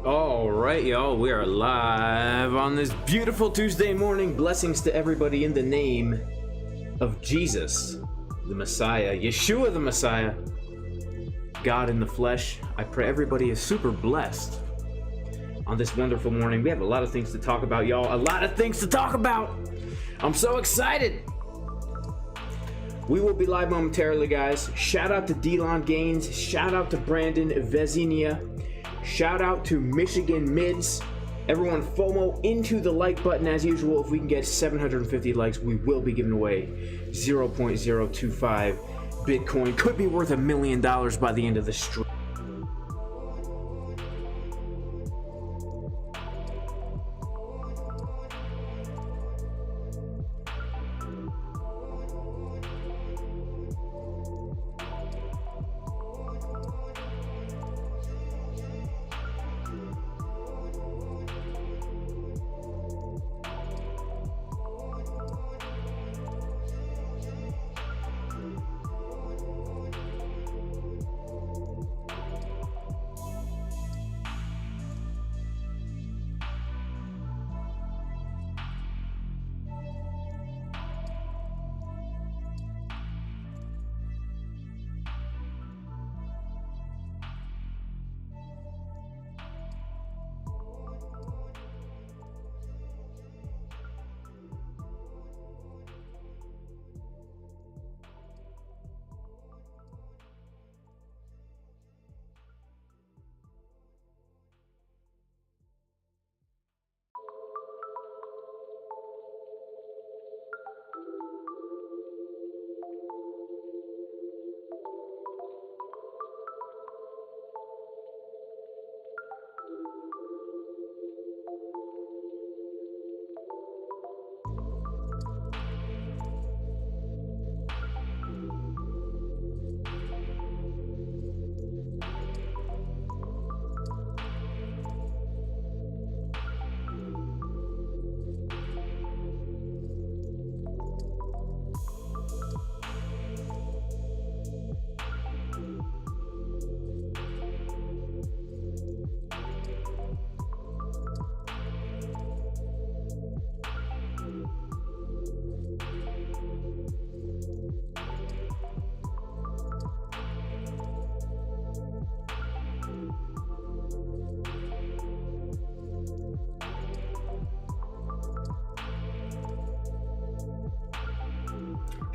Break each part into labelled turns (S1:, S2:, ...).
S1: All right, y'all, we are live on this beautiful Tuesday morning. Blessings to everybody in the name of Jesus, the Messiah, Yeshua the Messiah, God in the flesh. I pray everybody is super blessed on this wonderful morning. We have a lot of things to talk about, y'all. A lot of things to talk about. I'm so excited. We will be live momentarily, guys. Shout out to Delon Gaines. Shout out to Brandon Vezinia. Shout out to Michigan Mids. Everyone FOMO into the like button as usual. If we can get 750 likes, we will be giving away 0.025 Bitcoin. Could be worth $1 million by the end of the stream.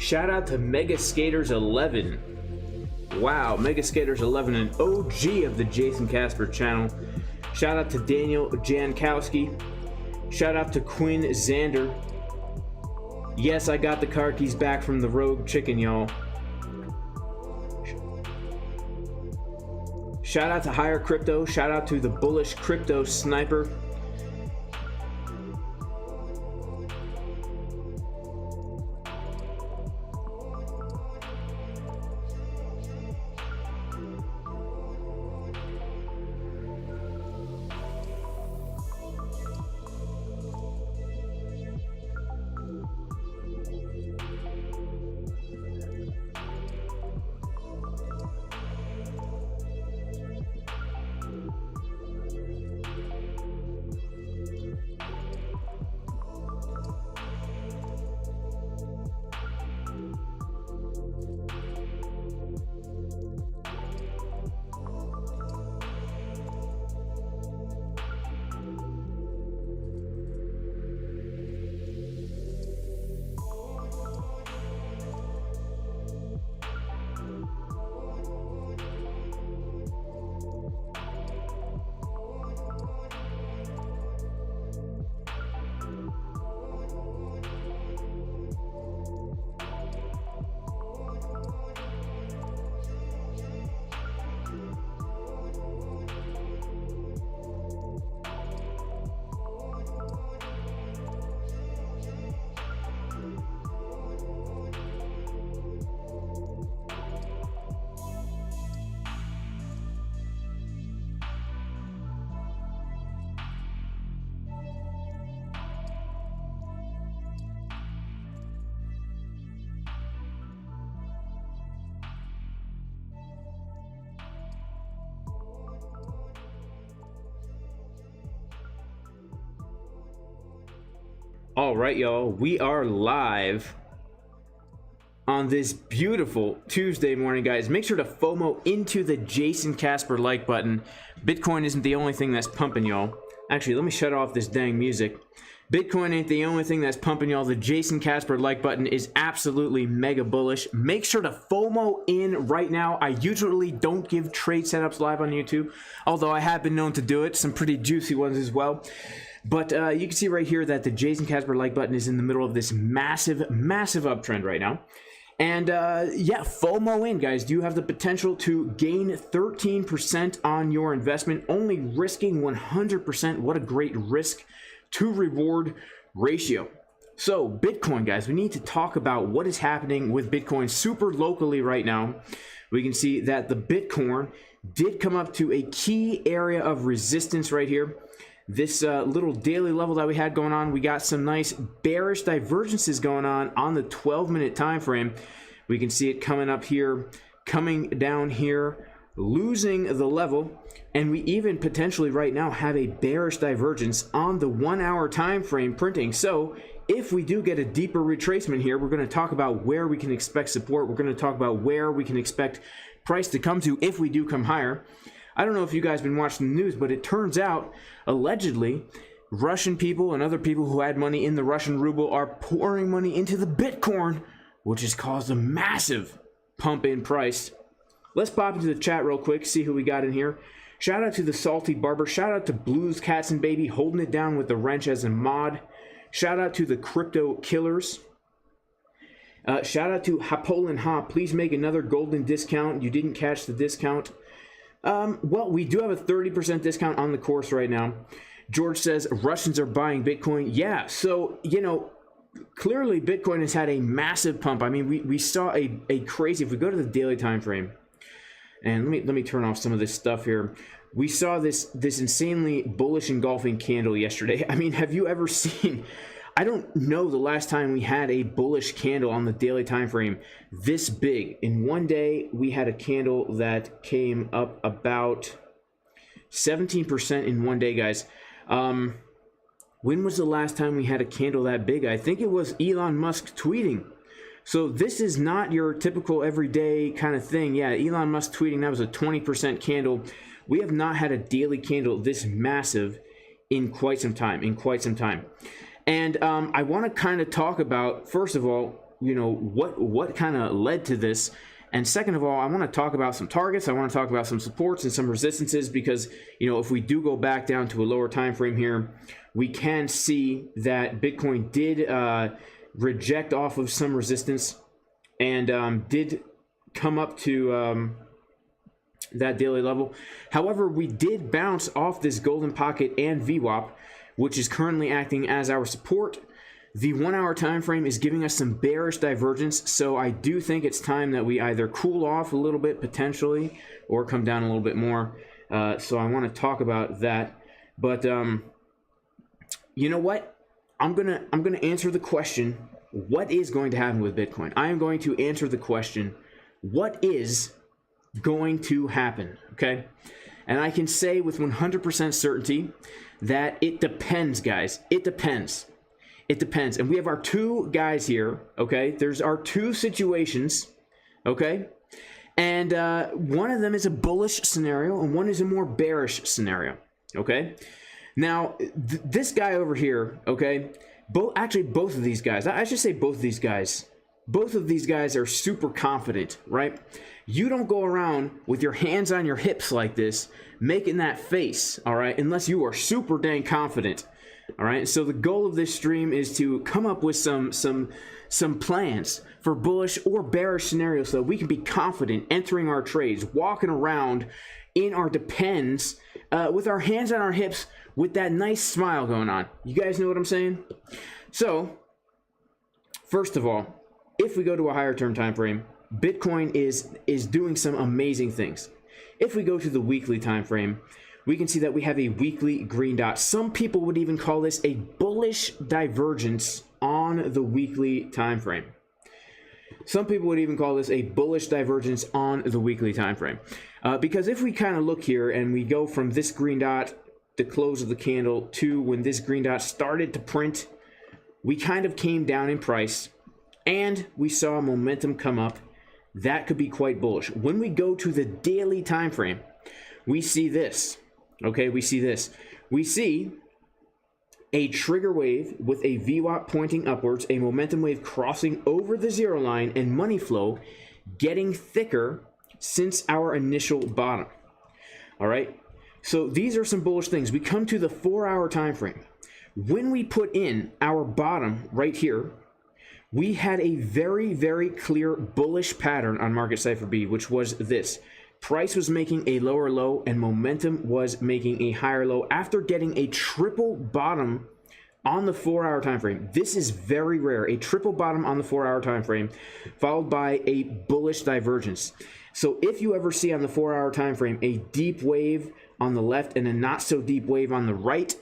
S1: Shout out to Mega Skaters 11. Wow, Mega Skaters 11, an OG of the Jason Casper channel. Shout out to Daniel Jankowski. Shout out to Quinn Xander. Yes, I got the car keys back from the Rogue Chicken, y'all. Shout out to Higher Crypto. Shout out to the Bullish Crypto Sniper. All right, y'all, we are live on this beautiful Tuesday morning, guys. Make sure to FOMO into the Jason Casper like button. Bitcoin isn't the only thing that's pumping, y'all. Actually, let me shut off this dang music. Bitcoin ain't the only thing that's pumping, y'all. The Jason Casper like button is absolutely mega bullish. Make sure to FOMO in right now. I usually don't give trade setups live on YouTube, although I have been known to do it. Some pretty juicy ones as well. But you can see right here that the Jason Casper like button is in the middle of this massive uptrend right now. And yeah, FOMO in, guys. Do you have the potential to gain 13% on your investment, only risking 100%? What a great risk to reward ratio. So Bitcoin, guys, we need to talk about what is happening with Bitcoin super locally right now. We can see that the Bitcoin did come up to a key area of resistance right here. This little daily level that we had going on, we got some nice bearish divergences going on the 12-minute time frame. We can see it coming up here, coming down here, losing the level, and we even potentially right now have a bearish divergence on the 1-hour time frame printing. So if we do get a deeper retracement here, we're going to talk about where we can expect support. We're going to talk about where we can expect price to come to if we do come higher. I don't know if you guys have been watching the news, but it turns out, allegedly, Russian people and other people who had money in the Russian ruble are pouring money into the Bitcoin, which has caused a massive pump in price. Let's pop into the chat real quick, see who we got in here. Shout out to the Salty Barber. Shout out to Blues Cats and Baby holding it down with the wrench as a mod. Shout out to the Crypto Killers. Shout out to Hapolin Ha. Please make another golden discount. You didn't catch the discount. Well, we do have a 30% discount on the course right now. George says Russians are buying Bitcoin. Yeah, so, you know, clearly Bitcoin has had a massive pump. I mean, we saw a crazy, if we go to the daily time frame, and let me turn off some of this stuff here. We saw this insanely bullish engulfing candle yesterday. I mean, have you ever seen, I don't know the last time we had a bullish candle on the daily time frame this big. In one day, we had a candle that came up about 17% in one day, guys. When was the last time we had a candle that big? I think it was Elon Musk tweeting. So this is not your typical everyday kind of thing. Yeah, Elon Musk tweeting, that was a 20% candle. We have not had a daily candle this massive in quite some time, And I want to kind of talk about, first of all, you know, what kind of led to this. And second of all, I want to talk about some targets. I want to talk about some supports and some resistances because, you know, if we do go back down to a lower time frame here, we can see that Bitcoin did reject off of some resistance and did come up to that daily level. However, we did bounce off this golden pocket and VWAP, which is currently acting as our support. The 1-hour time frame is giving us some bearish divergence, so I do think it's time that we either cool off a little bit potentially or come down a little bit more. So I want to talk about that. But you know what? I'm gonna answer the question, what is going to happen with Bitcoin? I am going to answer the question, what is going to happen? Okay? And I can say with 100% certainty that it depends, guys. It depends. It depends. And we have our two guys here, okay? There's our two situations, okay? And one of them is a bullish scenario and one is a more bearish scenario, okay? Now, this guy over here, okay? Actually, both of these guys. I should say both of these guys. Both of these guys are super confident, right? You don't go around with your hands on your hips like this, making that face, all right? Unless you are super dang confident, all right? So the goal of this stream is to come up with some plans for bullish or bearish scenarios so that we can be confident entering our trades, walking around in our depends with our hands on our hips with that nice smile going on. You guys know what I'm saying? So, first of all, if we go to a higher term time frame, Bitcoin is doing some amazing things. If we go to the weekly time frame, we can see that we have a weekly green dot. Some people would even call this a bullish divergence on the weekly time frame. Some people would even call this a bullish divergence on the weekly time frame. Because if we kind of look here and we go from this green dot, the close of the candle, to when this green dot started to print we kind of came down in price, and we saw momentum come up. That could be quite bullish. When we go to the daily time frame, we see this. Okay, we see this. We see a trigger wave with a VWAP pointing upwards, a momentum wave crossing over the 0 line, and money flow getting thicker since our initial bottom. All right, so these are some bullish things. We come to the 4-hour time frame. When we put in our bottom right here, we had a very, very clear bullish pattern on market Cipher B, which was this. Price was making a lower low and momentum was making a higher low after getting a triple bottom on the 4-hour time frame. This is very rare, a triple bottom on the 4-hour time frame followed by a bullish divergence. So if you ever see on the 4-hour time frame a deep wave on the left and a not so deep wave on the right,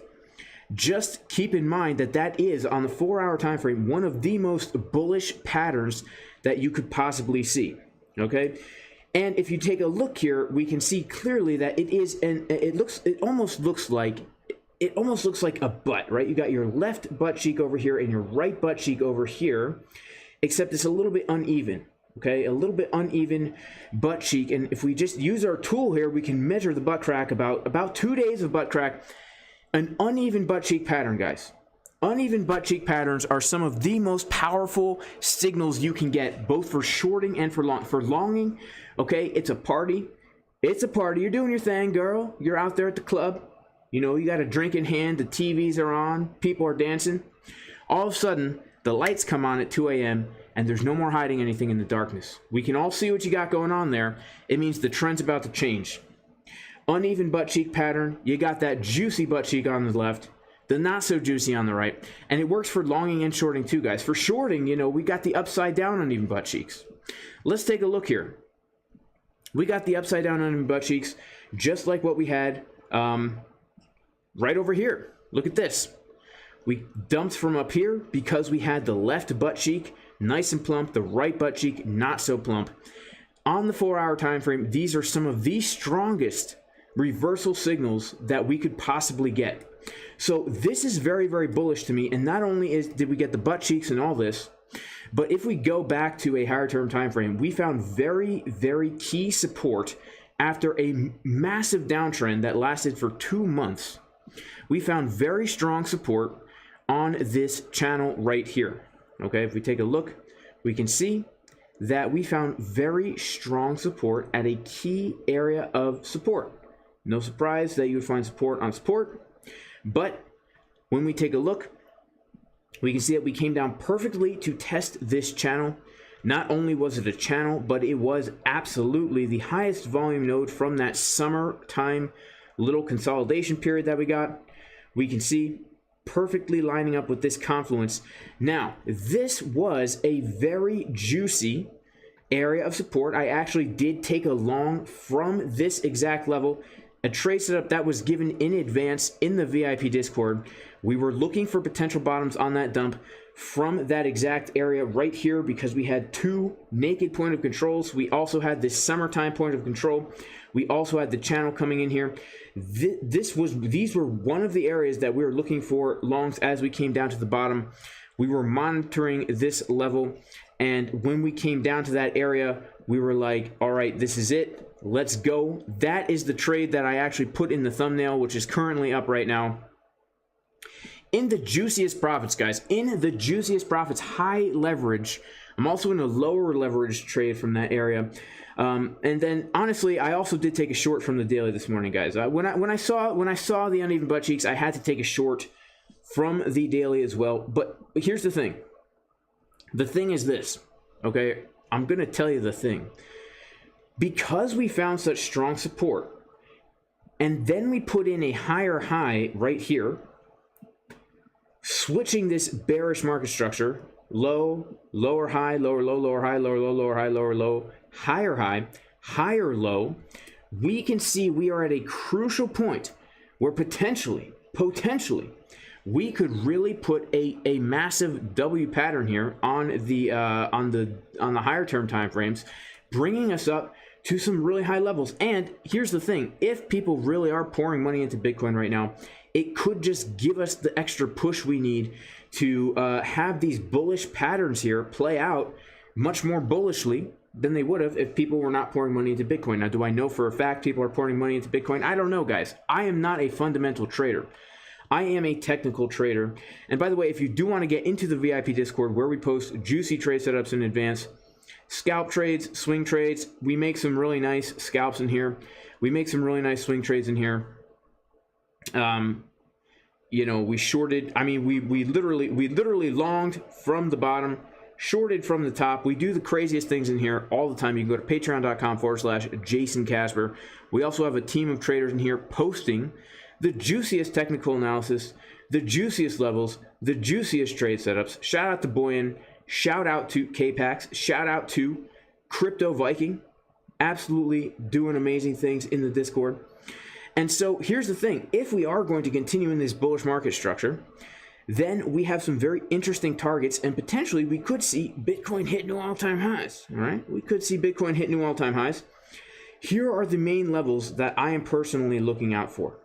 S1: just keep in mind that that is on the 4-hour time frame one of the most bullish patterns that you could possibly see. Okay, and if you take a look here, we can see clearly that it is, and it almost looks like a butt, right? You got your left butt cheek over here and your right butt cheek over here, except it's a little bit uneven. Okay, a little bit uneven butt cheek, and if we just use our tool here, we can measure the butt crack about 2 days of butt crack. An uneven butt cheek pattern, guys. Uneven butt cheek patterns are some of the most powerful signals you can get, both for shorting and for longing. Okay, it's a party. It's a party. You're doing your thing, girl. You're out there at the club. You know, you got a drink in hand. The TVs are on. People are dancing. All of a sudden, the lights come on at 2 a.m. and there's no more hiding anything in the darkness. We can all see what you got going on there. It means the trend's about to change. Uneven butt cheek pattern. You got that juicy butt cheek on the left, the not so juicy on the right, and it works for longing and shorting too, guys. For shorting, you know, we got the upside down uneven butt cheeks. Let's take a look here. We got the upside down uneven butt cheeks just like what we had right over here. Look at this. We dumped from up here because we had the left butt cheek nice and plump, the right butt cheek not so plump. On the 4-hour time frame, these are some of the strongest reversal signals that we could possibly get. So this is very, very bullish to me. And not only did we get the butt cheeks and all this, but if we go back to a higher term time frame, we found very, very key support after a massive downtrend that lasted for 2 months. We found very strong support on this channel right here. Okay, if we take a look, we can see that we found very strong support at a key area of support. No surprise that you would find support on support, but when we take a look, we can see that we came down perfectly to test this channel. Not only was it a channel, but it was absolutely the highest volume node from that summertime little consolidation period that we got. We can see perfectly lining up with this Confluence. Now, this was a very juicy area of support. I actually did take a long from this exact level, a trade setup that was given in advance in the VIP Discord. We were looking for potential bottoms on that dump from that exact area right here because we had 2 naked point of controls. We also had this summertime point of control. We also had the channel coming in here. These were one of the areas that we were looking for longs as we came down to the bottom. We were monitoring this level, and when we came down to that area, we were like, all right, this is it. Let's go. That is the trade that I actually put in the thumbnail, which is currently up right now. In the juiciest profits, guys, in the juiciest profits, high leverage. I'm also in a lower leverage trade from that area. And then honestly, I also did take a short from the daily this morning, guys. When I saw the uneven butt cheeks, I had to take a short from the daily as well. But here's the thing. The thing is this, okay? I'm going to tell you the thing. Because we found such strong support, and then we put in a higher high right here, switching this bearish market structure, low, lower high, lower low, lower high, lower low, lower high, lower low, higher high, higher low, we can see we are at a crucial point where potentially, we could really put a massive W pattern here on the higher term time frames, bringing us up to some really high levels. And here's the thing, if people really are pouring money into Bitcoin right now, it could just give us the extra push we need to have these bullish patterns here play out much more bullishly than they would have if people were not pouring money into Bitcoin. Now, do I know for a fact people are pouring money into Bitcoin? I don't know, guys. I am not a fundamental trader. I am a technical trader. And by the way, if you do want to get into the VIP Discord where we post juicy trade setups in advance, scalp trades, swing trades, we make some really nice scalps in here. We make some really nice swing trades in here. You know, we shorted, I mean, we literally longed from the bottom, shorted from the top. We do the craziest things in here all the time. You can go to patreon.com/Jason Casper. We also have a team of traders in here posting the juiciest technical analysis, the juiciest levels, the juiciest trade setups. Shout out to Boyan. Shout out to KPAX. Shout out to Crypto Viking. Absolutely doing amazing things in the Discord. And so here's the thing. If we are going to continue in this bullish market structure, then we have some very interesting targets, and potentially we could see Bitcoin hit new all-time highs. All right, we could see Bitcoin hit new all-time highs. Here are the main levels that I am personally looking out for.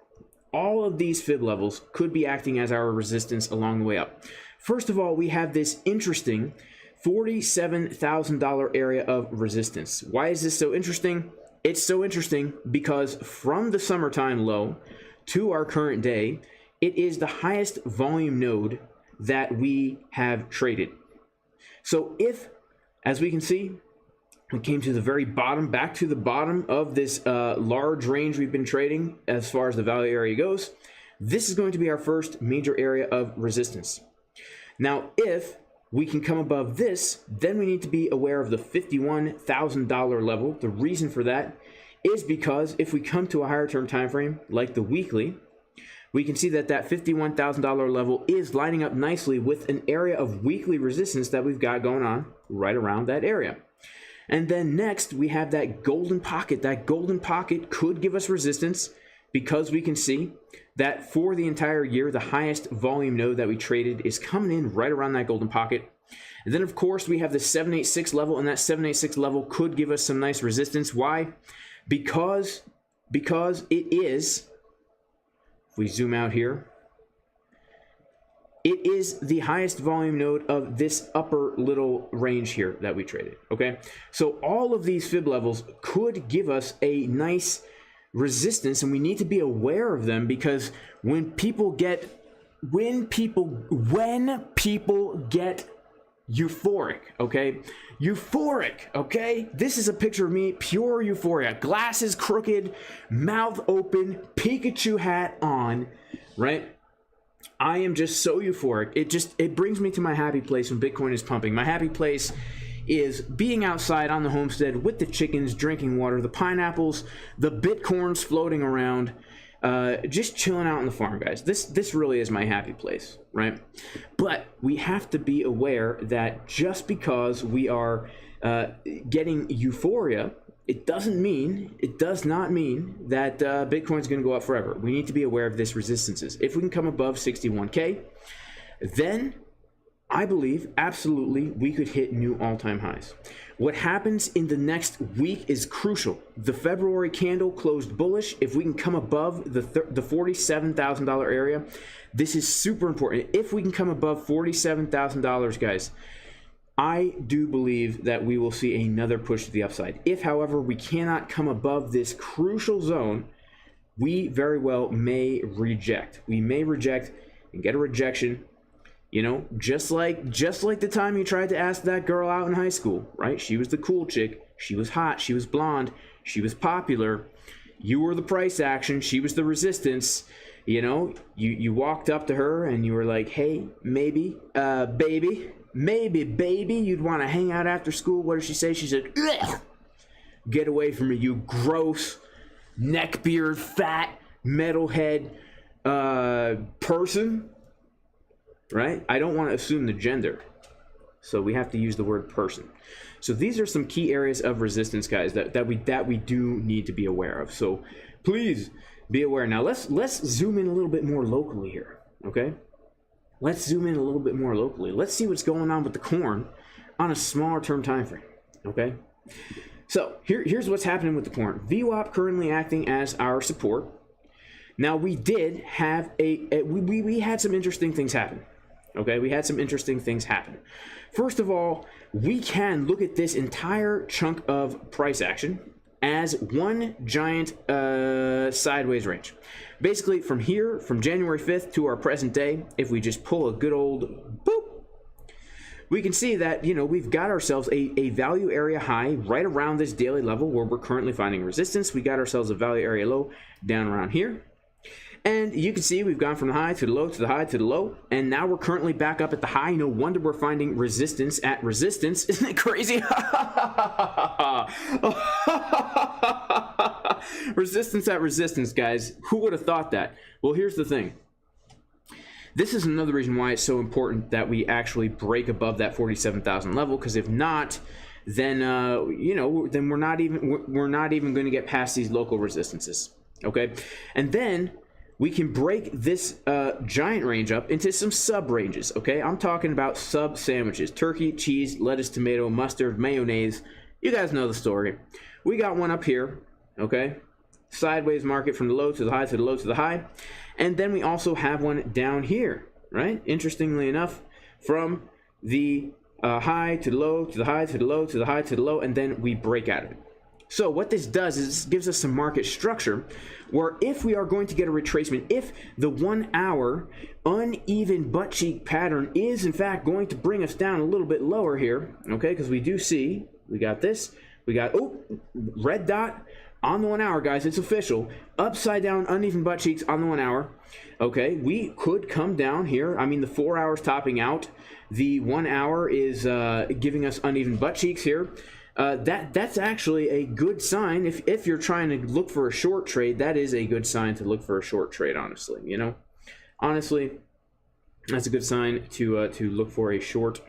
S1: All of these fib levels could be acting as our resistance along the way up. First of all, we have this interesting $47,000 area of resistance. Why is this so interesting? It's so interesting because from the summertime low to our current day, it is the highest volume node that we have traded. So if, as we can see, we came to the very bottom, back to the bottom of this large range we've been trading as far as the value area goes, this is going to be our first major area of resistance. Now, if we can come above this, then we need to be aware of the $51,000 level. The reason for that is because if we come to a higher term time frame, like the weekly, we can see that that $51,000 level is lining up nicely with an area of weekly resistance that we've got going on right around that area. And then next, we have that golden pocket. That golden pocket could give us resistance because we can see that for the entire year, the highest volume node that we traded is coming in right around that golden pocket. And then, of course, we have the 786 level, and that 786 level could give us some nice resistance. Why? Because it is, if we zoom out here, it is the highest volume node of this upper little range here that we traded, okay? So all of these fib levels could give us a nice resistance, and we need to be aware of them because when people get euphoric, okay? This is a picture of me, pure euphoria. Glasses crooked, mouth open, Pikachu hat on, right? I am just so euphoric. It brings me to my happy place when Bitcoin is pumping. My happy place is being outside on the homestead with the chickens, drinking water, the pineapples, the bitcorns floating around, just chilling out on the farm, guys. This really is my happy place, right? But we have to be aware that just because we are getting euphoria, it does not mean that Bitcoin's going to go up forever. We need to be aware of this resistances. If we can come above 61K, then I believe absolutely we could hit new all-time highs. What happens in the next week is crucial. The February candle closed bullish. If we can come above the $47,000 area, this is super important. If we can come above $47,000, guys, I do believe that we will see another push to the upside. If, however, we cannot come above this crucial zone, we very well may reject. We may reject and get a rejection. You know, just like the time you tried to ask that girl out in high school, right? She was the cool chick. She was hot. She was blonde. She was popular. You were the price action. She was the resistance. You know, you walked up to her and you were like, hey, maybe, baby, you'd want to hang out after school. What did she say? She said, ugh, get away from me, you gross, neckbeard, fat, metalhead person. Right? I don't want to assume the gender, so we have to use the word person. So these are some key areas of resistance, guys, that we do need to be aware of. So please be aware. Now let's zoom in a little bit more locally here, okay? Let's zoom in a little bit more locally. Let's see what's going on with the corn on a smaller term time frame, okay? So here's what's happening with the corn. VWAP currently acting as our support. Now we did have we had some interesting things happen. Okay, we had some interesting things happen. First of all, we can look at this entire chunk of price action as one giant sideways range. Basically, from here, from January 5th to our present day, if we just pull a good old boop, we can see that, you know, we've got ourselves a value area high right around this daily level where we're currently finding resistance. We got ourselves a value area low down around here. And you can see we've gone from the high to the low to the high to the low, and now we're currently back up at the high. No wonder we're finding resistance at resistance. Isn't it crazy? Resistance at resistance, guys. Who would have thought that? Well, here's the thing. This is another reason why it's so important that we actually break above that 47,000 level, because if not, then you know, then we're not even going to get past these local resistances. Okay, and then we can break this giant range up into some sub ranges. Okay, I'm talking about sub sandwiches: turkey, cheese, lettuce, tomato, mustard, mayonnaise. You guys know the story. We got one up here. Okay, sideways market from the low to the high to the low to the high, and then we also have one down here. Right, interestingly enough, from the high to the low to the high to the low to the high to the low, and then we break out of it. So what this does is this gives us some market structure where if we are going to get a retracement, if the 1 hour uneven butt cheek pattern is in fact going to bring us down a little bit lower here, okay, because we do see, we got this, we got, oh, red dot on the 1 hour, guys, it's official, upside down uneven butt cheeks on the 1 hour, okay, we could come down here. I mean, the 4 hours topping out, the 1 hour is giving us uneven butt cheeks here. That's actually a good sign. If you're trying to look for a short trade, that is a good sign to look for a short trade, honestly. You know, honestly, that's a good sign to look for a short.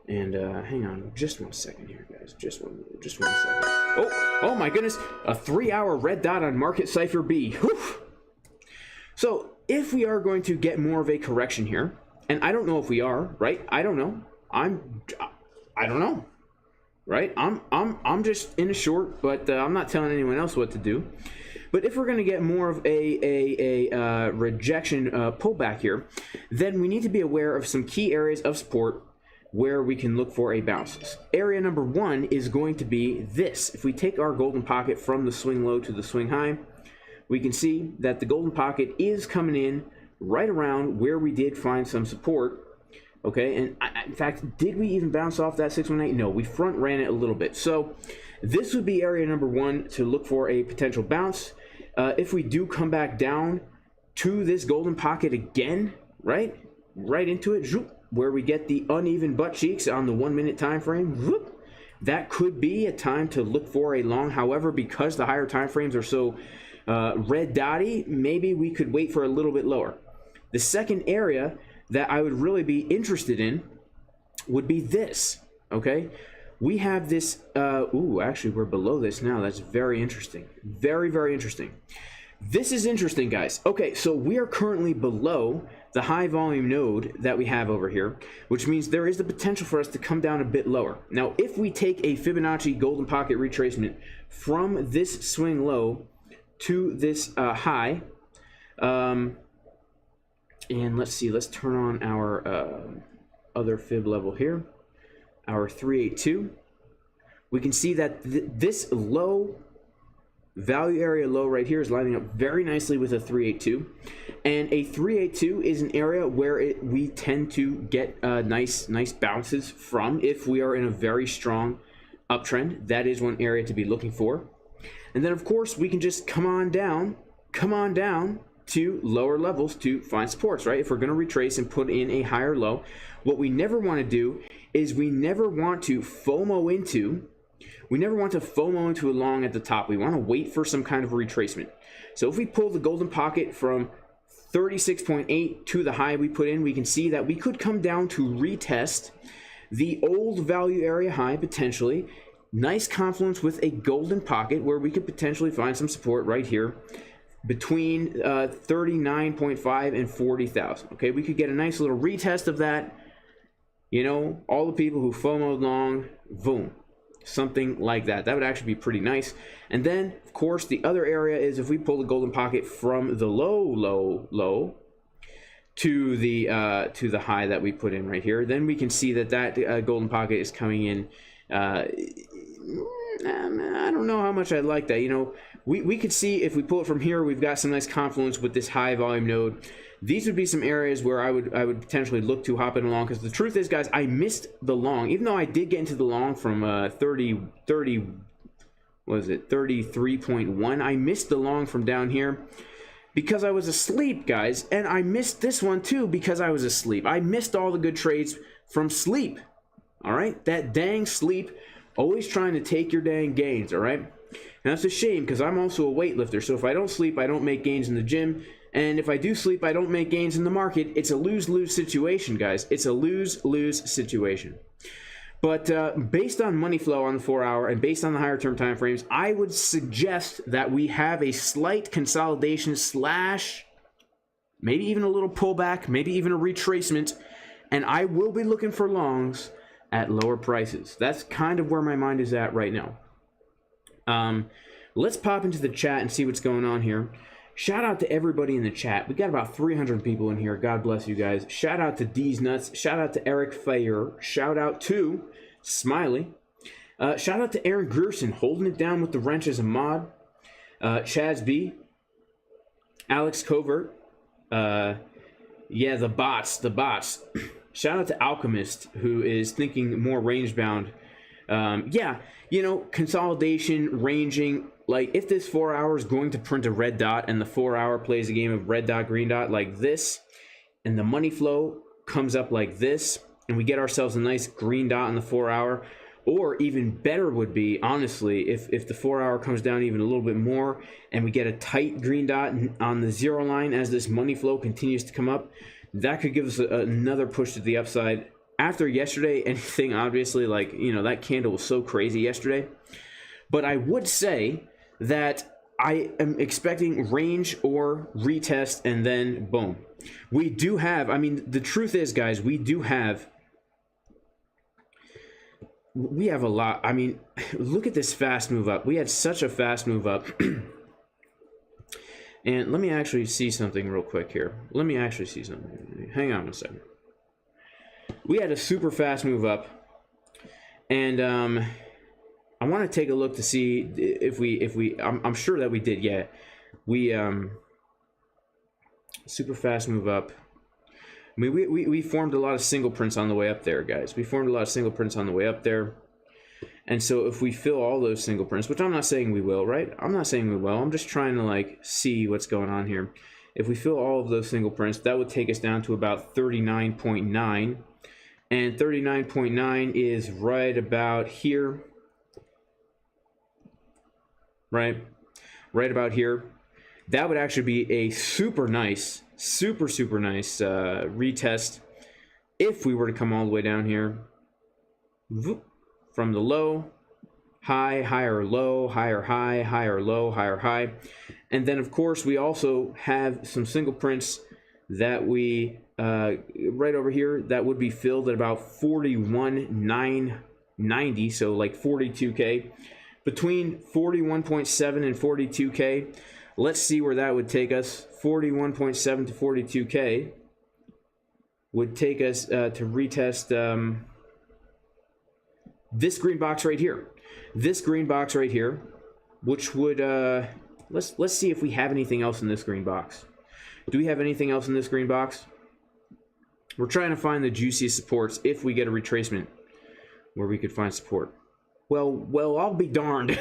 S1: And hang on just 1 second here, guys. Just one second. Oh my goodness, a 3 hour red dot on market Cipher B. Whew. So if we are going to get more of a correction here, and I don't know if we are, right? I don't know. I don't know. Right, I'm just in a short, but I'm not telling anyone else what to do. But if we're going to get more of a rejection pullback here, then we need to be aware of some key areas of support where we can look for a bounce. Area number one is going to be this. If we take our golden pocket from the swing low to the swing high, we can see that the golden pocket is coming in right around where we did find some support. Okay, and in fact, did we even bounce off that 618? No, we front ran it a little bit. So this would be area number one to look for a potential bounce. If we do come back down to this golden pocket again, right into it, where we get the uneven butt cheeks on the 1 minute time frame, that could be a time to look for a long. However, because the higher time frames are so red dotty, maybe we could wait for a little bit lower. The second area that I would really be interested in would be this. Okay, we have this actually we're below this now. That's very interesting. Very interesting. This is interesting, guys. Okay, so we are currently below the high volume node that we have over here, which means there is the potential for us to come down a bit lower. Now, if we take a Fibonacci golden pocket retracement from this swing low to this high, and let's see, let's turn on our other fib level here, our 382. We can see that this low value area low right here is lining up very nicely with a 382. And a 382 is an area where we tend to get nice bounces from if we are in a very strong uptrend. That is one area to be looking for. And then, of course, we can just come on down to lower levels to find supports, right? If we're going to retrace and put in a higher low, what we never want to do is we never want to FOMO into a long at the top. We want to wait for some kind of retracement. So if we pull the golden pocket from 36.8 to the high we put in, we can see that we could come down to retest the old value area high potentially. Nice confluence with a golden pocket where we could potentially find some support right here between 39.5 and 40,000. Okay, we could get a nice little retest of that. You know, all the people who FOMO'd long, boom, something like that. That would actually be pretty nice. And then, of course, the other area is if we pull the golden pocket from the low to the high that we put in right here. Then we can see that golden pocket is coming in. I don't know how much I like that. You know, we could see if we pull it from here, we've got some nice confluence with this high volume node. These would be some areas where I would potentially look to hop in along, because the truth is, guys, I missed the long. Even though I did get into the long from 33.1, I missed the long from down here because I was asleep, guys. And I missed this one too because I was asleep. I missed all the good trades from sleep. All right, that dang sleep, always trying to take your dang gains. All right, and that's a shame because I'm also a weightlifter. So if I don't sleep, I don't make gains in the gym. And if I do sleep, I don't make gains in the market. It's a lose-lose situation, guys. It's a lose-lose situation. But based on money flow on the 4-hour and based on the higher term time frames, I would suggest that we have a slight consolidation slash maybe even a little pullback, maybe even a retracement. And I will be looking for longs at lower prices. That's kind of where my mind is at right now. Let's pop into the chat and see what's going on here. Shout out to everybody in the chat. We got about 300 people in here. God bless you guys. Shout out to D's Nuts. Shout out to Eric Fayer. Shout out to Smiley. Shout out to Aaron Grierson, holding it down with the wrench as a mod. Chaz B. Alex Covert. Yeah, the bots. Shout out to Alchemist, who is thinking more range bound. Yeah, you know, consolidation, ranging. Like, if this 4-hour is going to print a red dot and the 4-hour plays a game of red dot, green dot like this, and the money flow comes up like this, and we get ourselves a nice green dot on the 4-hour, or even better would be, honestly, if the 4-hour comes down even a little bit more and we get a tight green dot on the 0 line as this money flow continues to come up, that could give us another push to the upside. After yesterday, anything obviously, like, you know, that candle was so crazy yesterday. But I would say that I am expecting range or retest, and then boom. We do have, I mean, the truth is, guys, we have a lot. I mean, look at this fast move up. We had such a fast move up. And let me actually see something real quick here. Let me actually see something. Hang on a second. We had a super fast move up, and I want to take a look to see if we I'm sure that we did. Yeah, we super fast move up. I mean, we formed a lot of single prints on the way up there, guys. We formed a lot of single prints on the way up there. And so if we fill all those single prints, which I'm not saying we will, right? I'm not saying we will. I'm just trying to, like, see what's going on here. If we fill all of those single prints, that would take us down to about 39.9. And 39.9 is right about here. Right about here. That would actually be a super nice, super nice retest if we were to come all the way down here. From the low, high, higher, low, higher, high, higher, low, higher, high. And then, of course, we also have some single prints that we, right over here, that would be filled at about 41,990, so like 42K. Between 41.7 and 42K, let's see where that would take us. 41.7 to 42K would take us to retest this green box right here. This green box right here, which would, let's see if we have anything else in this green box. Do we have anything else in this green box? We're trying to find the juiciest supports if we get a retracement where we could find support. Well, I'll be darned.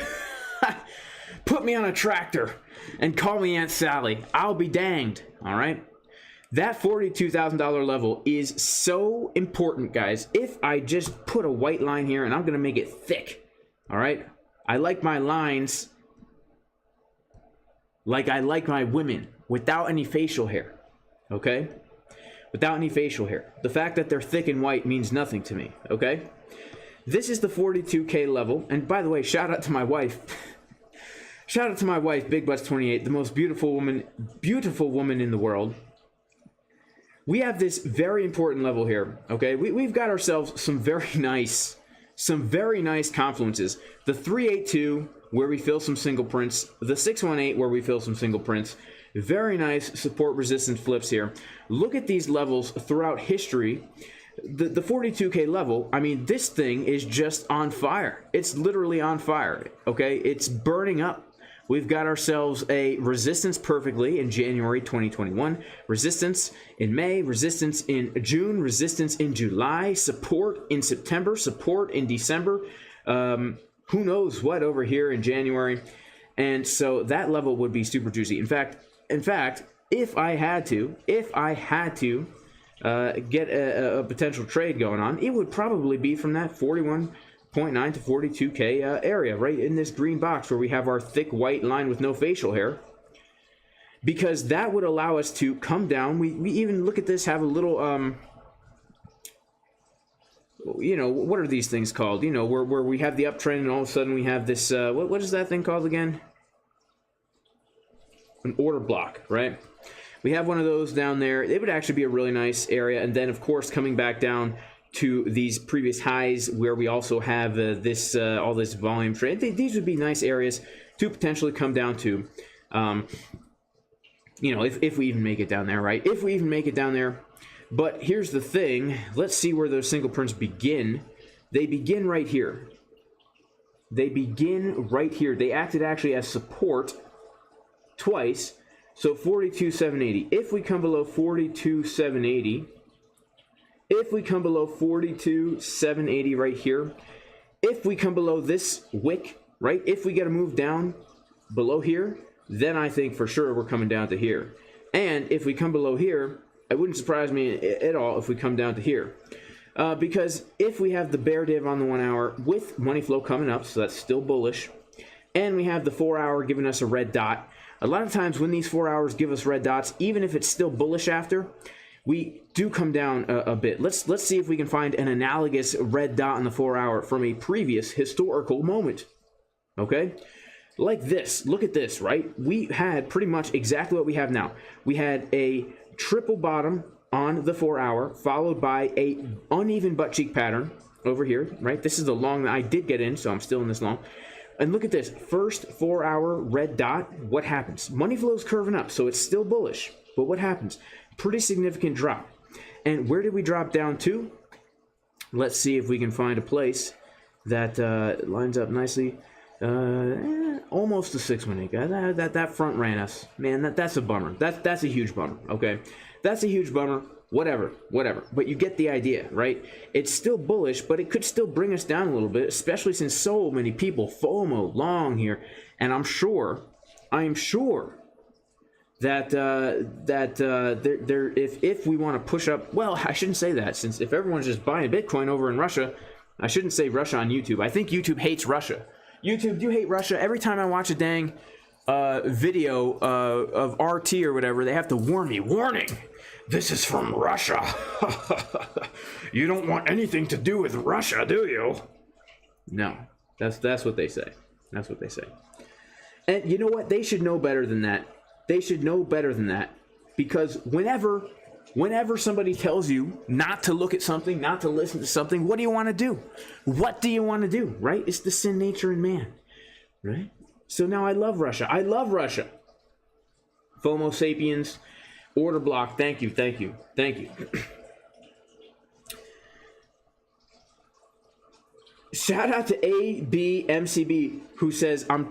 S1: Put me on a tractor and call me Aunt Sally. I'll be danged, all right? That $42,000 level is so important, guys. If I just put a white line here, and I'm going to make it thick, all right? I like my lines like I like my women, without any facial hair, okay? Without any facial hair. The fact that they're thick and white means nothing to me, okay? This is the 42K level, and by the way, shout out to my wife. Shout out to my wife, Big Butts 28, the most beautiful woman in the world. We have this very important level here, okay? We've got ourselves some very nice confluences. The 382, where we fill some single prints. The 618, where we fill some single prints. Very nice support resistance flips here. Look at these levels throughout history. The 42K level, I mean, this thing is just on fire. It's literally on fire, okay? It's burning up. We've got ourselves a resistance perfectly in January 2021, resistance in May, resistance in June, resistance in July, support in September, support in December, who knows what over here in January. And so that level would be super juicy. In fact, if I had to get a potential trade going on, it would probably be from that 41.9 to 42K area, right in this green box where we have our thick white line with no facial hair, because that would allow us to come down. We even, look at this, have a little, you know, what are these things called? You know, where we have the uptrend and all of a sudden we have this, what is that thing called again? An order block, right? We have one of those down there. It would actually be a really nice area. And then, of course, coming back down to these previous highs where we also have this all this volume trade. These would be nice areas to potentially come down to, you know, if we even make it down there, right? If we even make it down there. But here's the thing. Let's see where those single prints begin. They begin right here. They begin right here. They acted actually as support twice. So 42,780. If we come below 42,780, if we come below 42,780 right here, if we come below this wick, right, if we get a move down below here, then I think for sure we're coming down to here. And if we come below here, it wouldn't surprise me at all if we come down to here. Because if we have the bear div on the 1 hour with money flow coming up, so that's still bullish, and we have the 4 hour giving us a red dot. A lot of times when these 4 hours give us red dots, even if it's still bullish after, we do come down a bit. Let's see if we can find an analogous red dot on the 4 hour from a previous historical moment. Okay? Like this. Look at this, right? We had pretty much exactly what we have now. We had a triple bottom on the 4 hour, followed by a uneven butt cheek pattern over here, right? This is the long that I did get in, so I'm still in this long. And look at this, first 4 hour red dot. What happens? Money flow's curving up, so it's still bullish. But what happens? Pretty significant drop. And where did we drop down to? Let's see if we can find a place that lines up nicely. Almost a 618. That front ran us. Man, that's a bummer. That's a huge bummer. Okay, that's a huge bummer. Whatever. But you get the idea, right? It's still bullish, but it could still bring us down a little bit, especially since so many people FOMO long here. And I'm sure that if we want to push up, well, I shouldn't say that, since if everyone's just buying Bitcoin over in Russia, I shouldn't say Russia on YouTube. I think YouTube hates Russia. YouTube, do you hate Russia? Every time I watch a dang video of RT or whatever, they have to warn me. Warning! This is from Russia. You don't want anything to do with Russia, do you? No. That's what they say. That's what they say. And you know what? They should know better than that. They should know better than that. Because whenever somebody tells you not to look at something, not to listen to something, what do you want to do? What do you want to do, right? It's the sin nature in man, right? So now I love Russia. I love Russia. FOMO sapiens, order block. Thank you. Shout out to ABMCB who says, I'm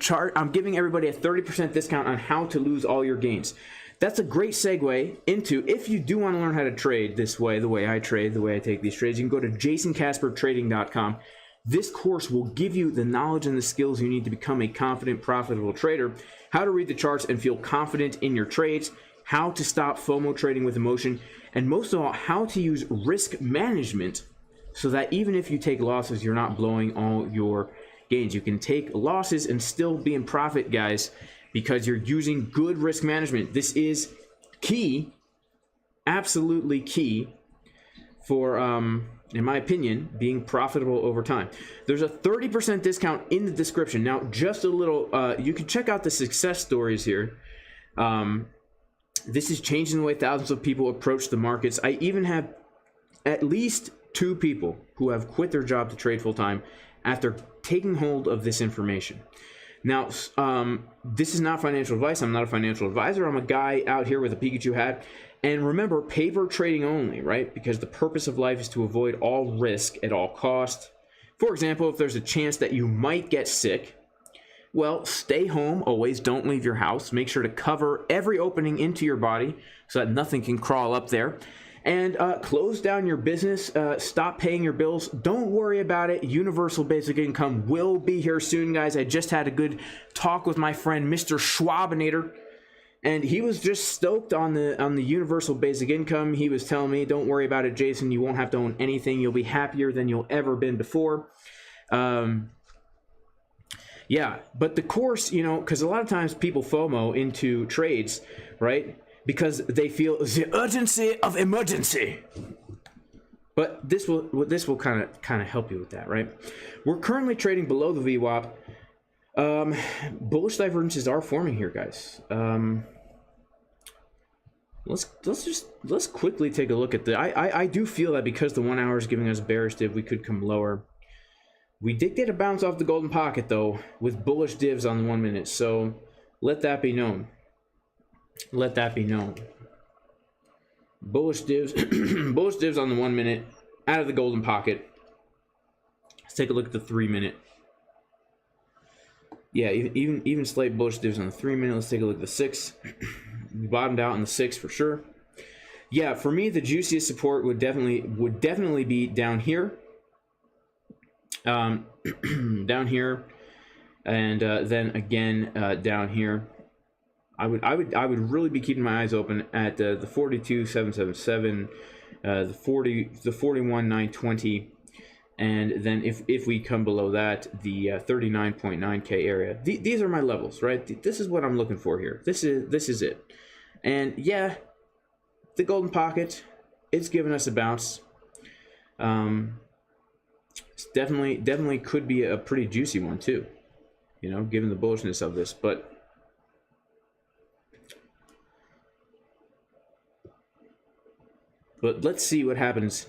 S1: giving everybody a 30% discount on how to lose all your gains. That's a great segue into, if you do want to learn how to trade this way, the way I trade, the way I take these trades, you can go to jasoncaspertrading.com. This course will give you the knowledge and the skills you need to become a confident, profitable trader, how to read the charts and feel confident in your trades, how to stop FOMO trading with emotion, and most of all, how to use risk management so that even if you take losses, you're not blowing all your gains. You can take losses and still be in profit, guys, because you're using good risk management. This is key, absolutely key for, in my opinion, being profitable over time. There's a 30% discount in the description. Now, just a little, you can check out the success stories here. This is changing the way thousands of people approach the markets. I even have at least 2 people who have quit their job to trade full-time after taking hold of this information. Now, this is not financial advice. I'm not a financial advisor. I'm a guy out here with a Pikachu hat. And remember, paper trading only, right? Because the purpose of life is to avoid all risk at all cost. For example, if there's a chance that you might get sick, well, stay home always. Don't leave your house. Make sure to cover every opening into your body so that nothing can crawl up there. And close down your business. Stop paying your bills. Don't worry about it. Universal basic income will be here soon, guys. I just had a good talk with my friend, Mr. Schwabinator. And he was just stoked on the universal basic income. He was telling me, don't worry about it, Jason. You won't have to own anything. You'll be happier than you'll ever been before. Yeah, but the course, you know, because a lot of times people FOMO into trades, right? Because they feel the urgency of emergency. But this will kind of help you with that, right? We're currently trading below the VWAP. Bullish divergences are forming here, guys. Let's quickly take a look at the. I do feel that because the 1 hour is giving us bearish div, we could come lower. We did get a bounce off the golden pocket though, with bullish divs on the 1 minute. So let that be known. Let that be known. Bullish divs, bullish divs on the 1 minute out of the golden pocket. Let's take a look at the 3 minute. Yeah, even slight bullish divs on the 3 minute. Let's take a look at the 6. We bottomed out on the 6 for sure. Yeah, for me the juiciest support would definitely be down here. Down here, and then again down here. I would really be keeping my eyes open at the 42,777, the 41,920, and then if we come below that, the 39.9K area. These are my levels, right? This is what I'm looking for here. This is it. And yeah, the golden pocket, it's given us a bounce. It's definitely could be a pretty juicy one too, you know, given the bullishness of this. But let's see what happens.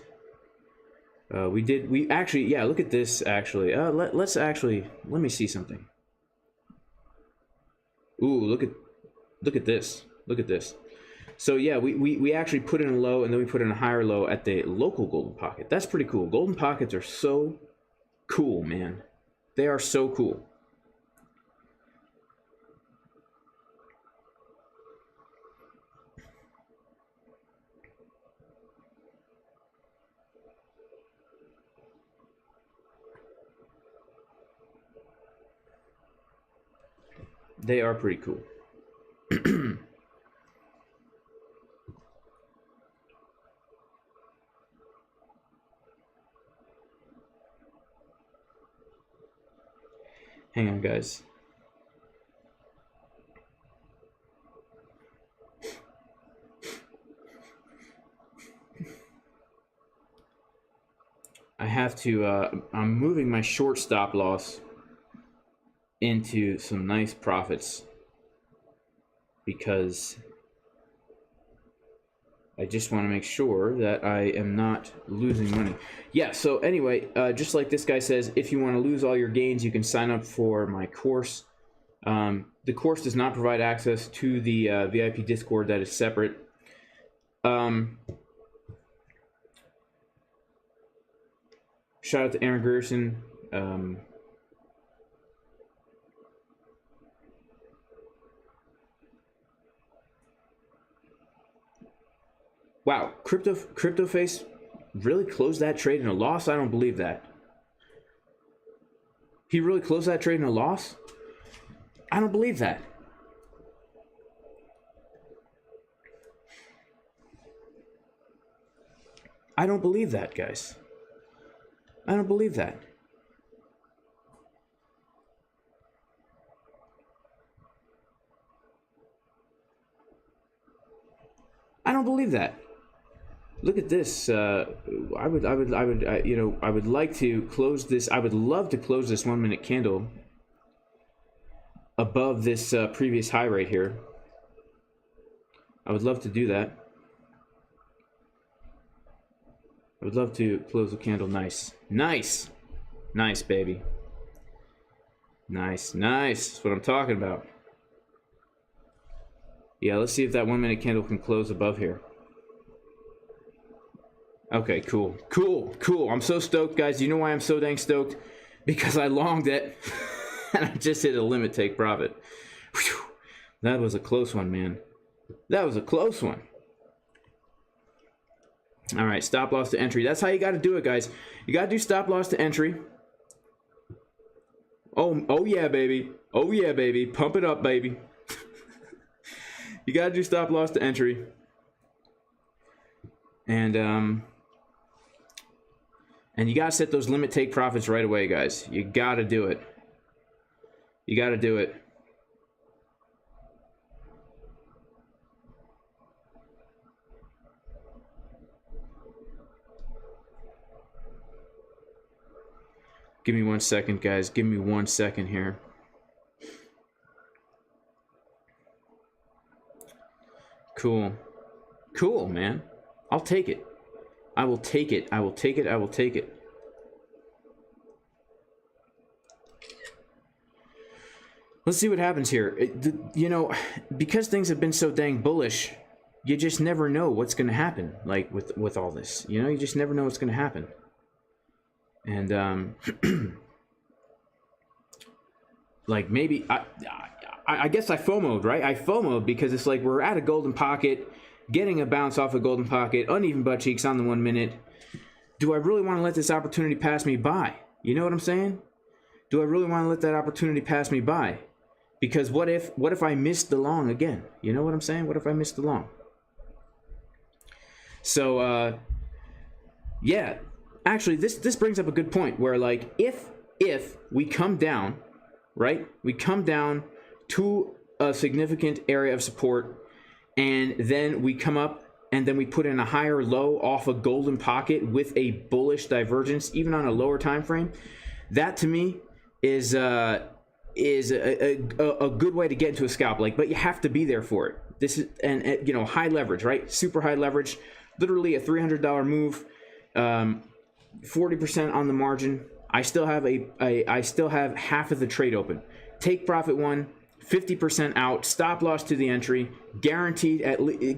S1: We actually, yeah, look at this actually. Let me see something. Ooh, look at this. Look at this. So yeah, we actually put in a low and then we put in a higher low at the local golden pocket. That's pretty cool. Golden pockets are so cool, man. They are so cool. They are pretty cool. Hang on, guys. I have to, I'm moving my short stop loss into some nice profits because I just want to make sure that I am not losing money. Yeah, so anyway, just like this guy says, if you want to lose all your gains, you can sign up for my course. The course does not provide access to the VIP Discord. That is separate. Shout out to Aaron Grierson. Wow, Crypto Face really closed that trade in a loss? I don't believe that. He really closed that trade in a loss? I don't believe that. I don't believe that, guys. I don't believe that. I don't believe that. Look at this. I would like to close this. I would love to close this 1 minute candle above this previous high right here. I would love to do that. I would love to close the candle nice. Nice, baby. Nice, nice. That's what I'm talking about. Yeah, let's see if that 1 minute candle can close above here. Okay, cool. Cool, cool. I'm so stoked, guys. You know why I'm so dang stoked? Because I longed it, and I just hit a limit take profit. Whew. That was a close one, man. That was a close one. All right, stop loss to entry. That's how you got to do it, guys. You got to do stop loss to entry. Oh yeah, baby. Oh yeah, baby. Pump it up, baby. You got to do stop loss to entry. And you got to set those limit take profits right away, guys. You got to do it. You got to do it. Give me 1 second, guys. Give me 1 second here. Cool. Cool, man. I'll take it. I will take it. I will take it. I will take it. Let's see what happens here. You know, because things have been so dang bullish, you just never know what's going to happen. Like with all this, you know, you just never know what's going to happen. And like maybe I guess I FOMO'd, right? I FOMO'd because it's like we're at a golden pocket, getting a bounce off a golden pocket, uneven butt cheeks on the 1 minute. Do I really want to let this opportunity pass me by? You know what I'm saying? Do I really want to let that opportunity pass me by? Because what if I missed the long again? You know what I'm saying? What if I missed the long? So yeah, actually this brings up a good point where, like, if we come down, right? We come down to a significant area of support, and then we come up and then we put in a higher low off a golden pocket with a bullish divergence, even on a lower time frame. That to me is a good way to get into a scalp. Like, but you have to be there for it. This is and you know, high leverage, right? Super high leverage, literally a $300 move, 40% on the margin. I still have I still have half of the trade open. Take profit one, 50% out, stop loss to the entry, guaranteed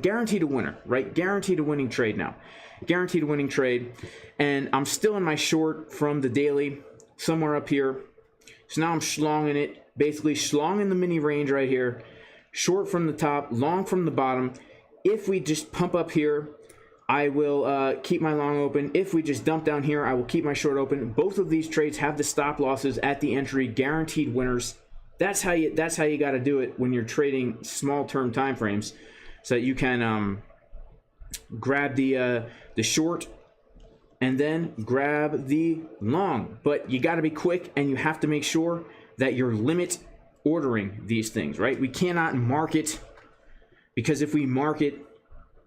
S1: guaranteed a winner, right? Guaranteed a winning trade now. Guaranteed a winning trade. And I'm still in my short from the daily, somewhere up here. So now I'm schlonging it, basically schlonging the mini range right here. Short from the top, long from the bottom. If we just pump up here, I will keep my long open. If we just dump down here, I will keep my short open. Both of these trades have the stop losses at the entry, guaranteed winners. That's how you got to do it when you're trading small term time frames, so that you can grab the short and then grab the long. But you got to be quick, and you have to make sure that you're limit ordering these things, right? We cannot market, because if we market,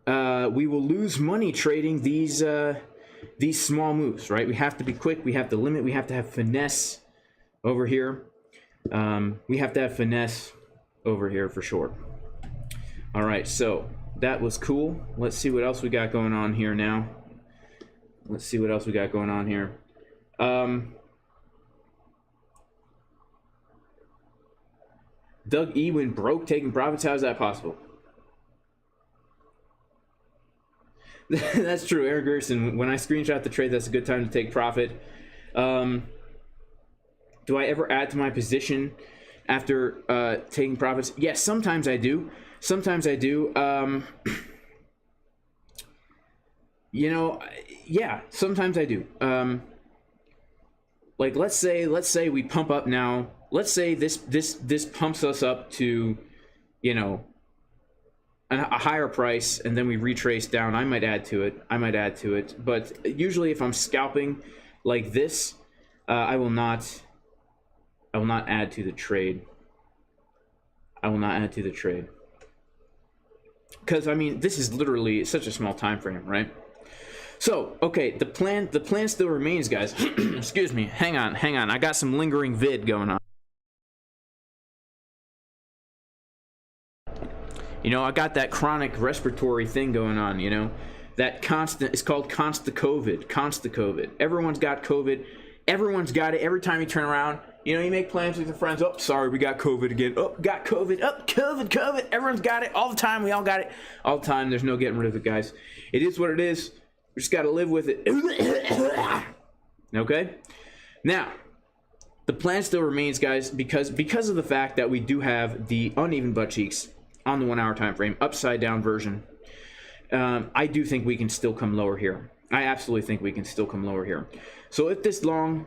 S1: we will lose money trading these small moves, right? We have to be quick. We have to limit. We have to have finesse over here. We have to have finesse over here for sure. All right, so that was cool. Let's see what else we got going on here now. Let's see what else we got going on here. Doug E went broke taking profits. How is that possible? That's true, Eric Gerson. When I screenshot the trade, that's a good time to take profit. Do I ever add to my position after taking profits? Yes, sometimes I do. Sometimes I do. You know, yeah, sometimes I do. Like let's say we pump up now. Let's say this pumps us up to, you know, a higher price, and then we retrace down. I might add to it. But usually, if I'm scalping like this, I will not add to the trade. I will not add to the trade. Because I mean, this is literally such a small time frame, right? So, okay, the plan still remains, guys. Excuse me. Hang on. I got some lingering vid going on. You know, I got that chronic respiratory thing going on, you know. That constant, it's called constant COVID. Everyone's got COVID. Everyone's got it. Every time you turn around, You know, you make plans with your friends. Oh, sorry, we got COVID again. Oh, got COVID. Oh, COVID. Everyone's got it all the time. We all got it all the time. There's no getting rid of it, guys. It is what it is. We just got to live with it. Okay? Now, the plan still remains, guys, because of the fact that we do have the uneven butt cheeks on the 1 hour time frame, upside down version. I do think we can still come lower here. I absolutely think we can still come lower here. So if this long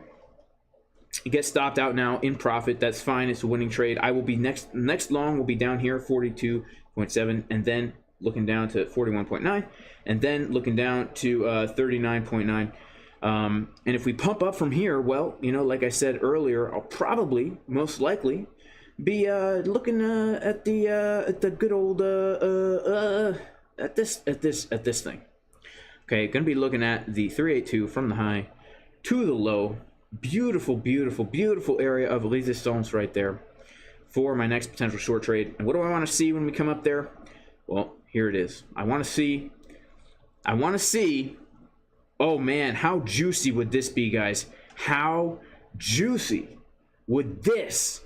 S1: gets stopped out now in profit, that's fine. It's a winning trade. I will be next long will be down here 42.7, and then looking down to 41.9, and then looking down to 39.9. And if we pump up from here, well, you know, like I said earlier, I'll probably most likely be looking at the good old at this thing. Okay, gonna be looking at the 382 from the high to the low. Beautiful, beautiful, beautiful area of resistance right there for my next potential short trade. And what do I want to see when we come up there? Well, here it is. I want to see. Oh man, how juicy would this be, guys? How juicy would this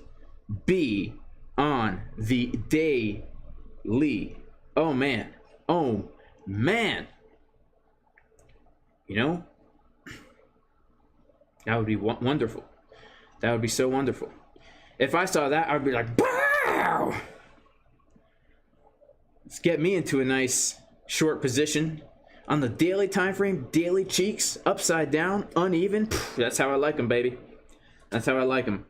S1: be on the daily? Oh man. Oh man. You know, that would be wonderful. That would be so wonderful. If I saw that, I'd be like, "Wow!" Let's get me into a nice short position on the daily time frame. Daily cheeks, upside down, uneven. That's how I like them, baby. That's how I like them.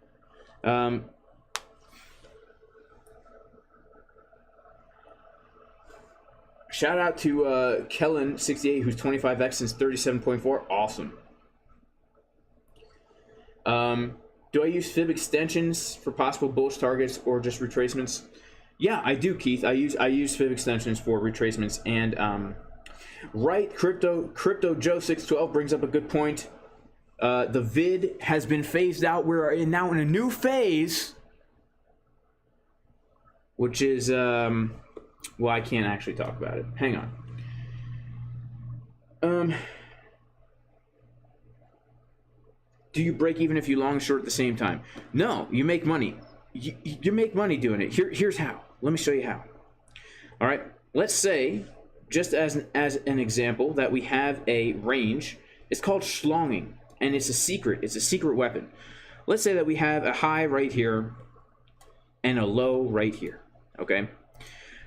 S1: Shout out to Kellen68, who's 25x since 37.4. Awesome. Do I use fib extensions for possible bullish targets or just retracements? Yeah, I do, Keith. I use fib extensions for retracements. And right, crypto Joe 612 brings up a good point. The vid has been phased out. We're now in a new phase, which is well, I can't actually talk about it. Hang on. Do you break even if you long and short at the same time? No, you make money. You make money doing it. Here's how. Let me show you how. All right. Let's say, just as an example, that we have a range. It's called schlonging, and it's a secret. It's a secret weapon. Let's say that we have a high right here and a low right here. Okay.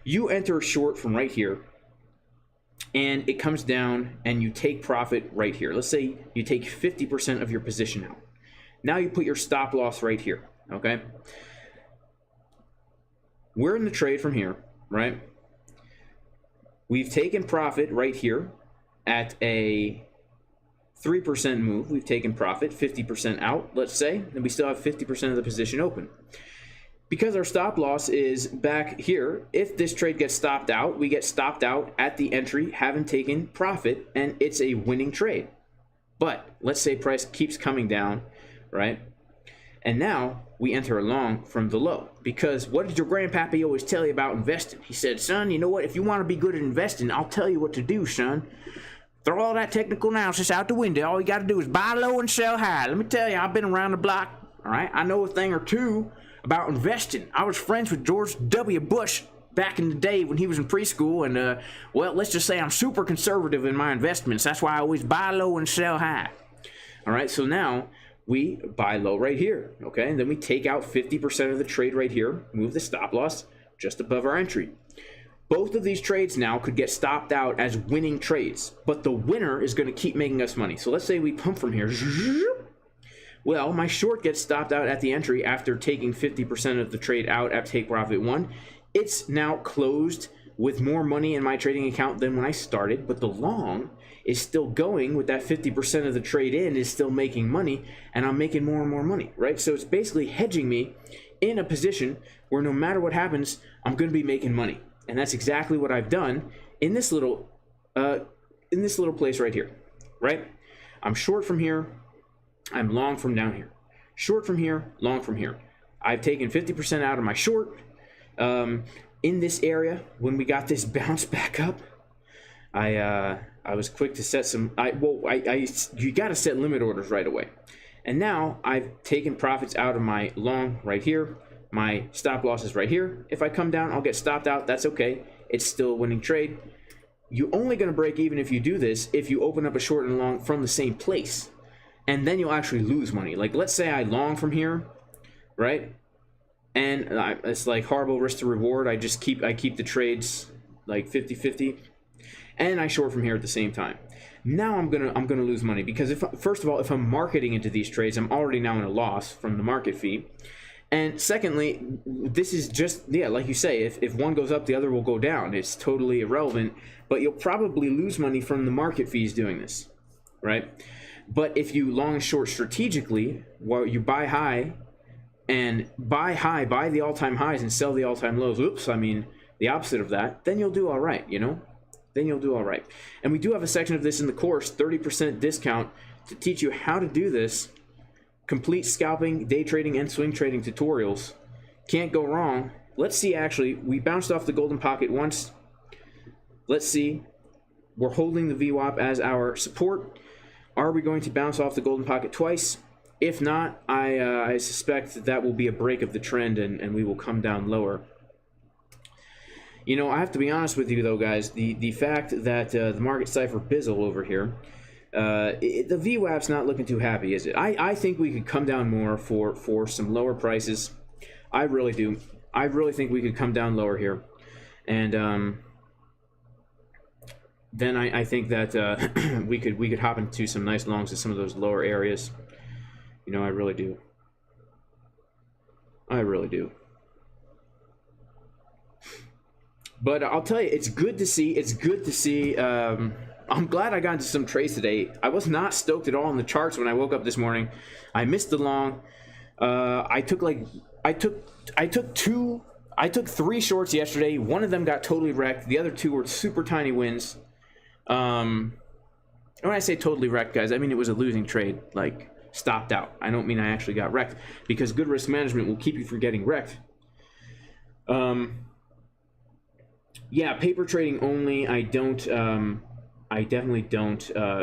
S1: You enter short from right here, and it comes down, and you take profit right here. Let's say you take 50% of your position out. Now you put your stop loss right here, okay? We're in the trade from here, right? We've taken profit right here at a 3% move. We've taken profit, 50% out, let's say, and we still have 50% of the position open. Because our stop loss is back here, if this trade gets stopped out, we get stopped out at the entry, having taken profit, and it's a winning trade. But let's say price keeps coming down, right? And now we enter a long from the low. Because what did your grandpappy always tell you about investing? He said, son, you know what? If you want to be good at investing, I'll tell you what to do, son. Throw all that technical analysis out the window. All you got to do is buy low and sell high. Let me tell you, I've been around the block, all right? I know a thing or two about investing. I was friends with George W. Bush back in the day when he was in preschool, and well, let's just say I'm super conservative in my investments. That's why I always buy low and sell high. All right, so now we buy low right here, okay? And then we take out 50% of the trade right here, move the stop loss just above our entry. Both of these trades now could get stopped out as winning trades, but the winner is going to keep making us money. So let's say we pump from here. Well, my short gets stopped out at the entry after taking 50% of the trade out at take profit 1. It's now closed with more money in my trading account than when I started, but the long is still going with that 50% of the trade in, is still making money, and I'm making more and more money, right? So it's basically hedging me in a position where no matter what happens, I'm going to be making money. And that's exactly what I've done in this little place right here, right? I'm short from here. I'm long from down here. Short from here, long from here. I've taken 50% out of my short. In this area, when we got this bounce back up, I was quick to set some. You got to set limit orders right away, And now I've taken profits out of my long right here. My stop loss is right here. If I come down, I'll get stopped out. That's okay. It's still a winning trade. You're only going to break even if you do this if you open up a short and long from the same place. And then you'll actually lose money. Like, let's say I long from here, right? And it's like horrible risk to reward. I keep the trades like 50-50. And I short from here at the same time. Now I'm gonna lose money because first of all, if I'm marketing into these trades, I'm already now in a loss from the market fee. And secondly, this is just, yeah, like you say, if one goes up, the other will go down. It's totally irrelevant, but you'll probably lose money from the market fees doing this, right? But if you long and short strategically, while you buy high, buy the all-time highs and sell the all-time lows, oops, I mean, the opposite of that, then you'll do all right, you know? Then you'll do all right. And we do have a section of this in the course, 30% discount, to teach you how to do this. Complete scalping, day trading, and swing trading tutorials. Can't go wrong. Let's see, actually, we bounced off the golden pocket once. Let's see. We're holding the VWAP as our support. Are we going to bounce off the golden pocket twice? If not, I suspect that will be a break of the trend and we will come down lower. You know, I have to be honest with you, though, guys. The fact that the market Cipher Bizzle over here, the VWAP's not looking too happy, is it? I think we could come down more for some lower prices. I really do. I really think we could come down lower here. And then I think that we could hop into some nice longs in some of those lower areas. You know, I really do. I really do. But I'll tell you, it's good to see. It's good to see. I'm glad I got into some trades today. I was not stoked at all on the charts when I woke up this morning. I missed the long. I took 3 shorts yesterday. One of them got totally wrecked. The other 2 were super tiny wins. When I say totally wrecked, guys, I mean it was a losing trade, like stopped out. I don't mean I actually got wrecked, because good risk management will keep you from getting wrecked. Yeah, paper trading only. I definitely don't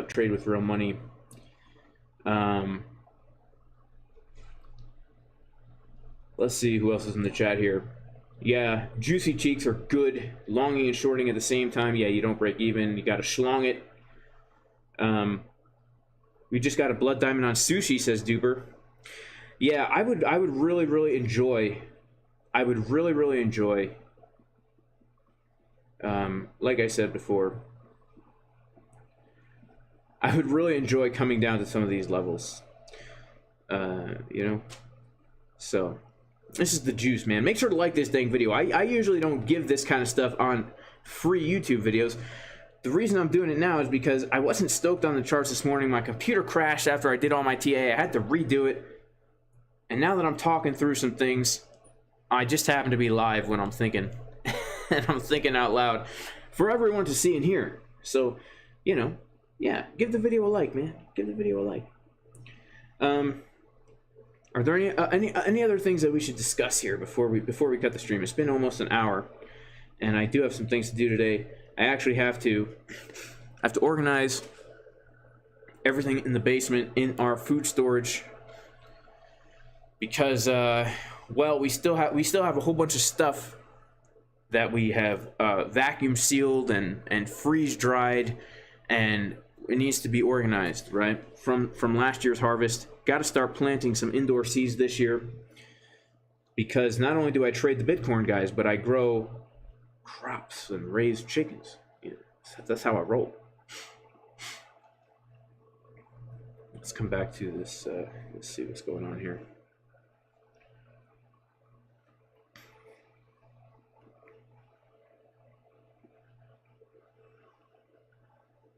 S1: trade with real money. Let's see who else is in the chat here. Yeah, juicy cheeks are good. Longing and shorting at the same time. Yeah, you don't break even. You got to schlong it. We just got a blood diamond on sushi, says Duper. Yeah, I would really enjoy. Like I said before, I would really enjoy coming down to some of these levels. You know? So, this is the juice, man. Make sure to like this dang video. I usually don't give this kind of stuff on free YouTube videos. The reason I'm doing it now is because I wasn't stoked on the charts this morning. My computer crashed after I did all my TA. I had to redo it. And now that I'm talking through some things, I just happen to be live when I'm thinking. And I'm thinking out loud for everyone to see and hear. So, you know, yeah, give the video a like, man. Give the video a like. Are there any other things that we should discuss here before we cut the stream? It's been almost an hour, and I do have some things to do today. I actually have to organize everything in the basement in our food storage because well, we still have a whole bunch of stuff that we have vacuum sealed and freeze dried, and it needs to be organized, right? From last year's harvest. Got to start planting some indoor seeds this year, because not only do I trade the Bitcoin, guys, but I grow crops and raise chickens. You know, that's how I roll. Let's come back to this. Let's see what's going on here.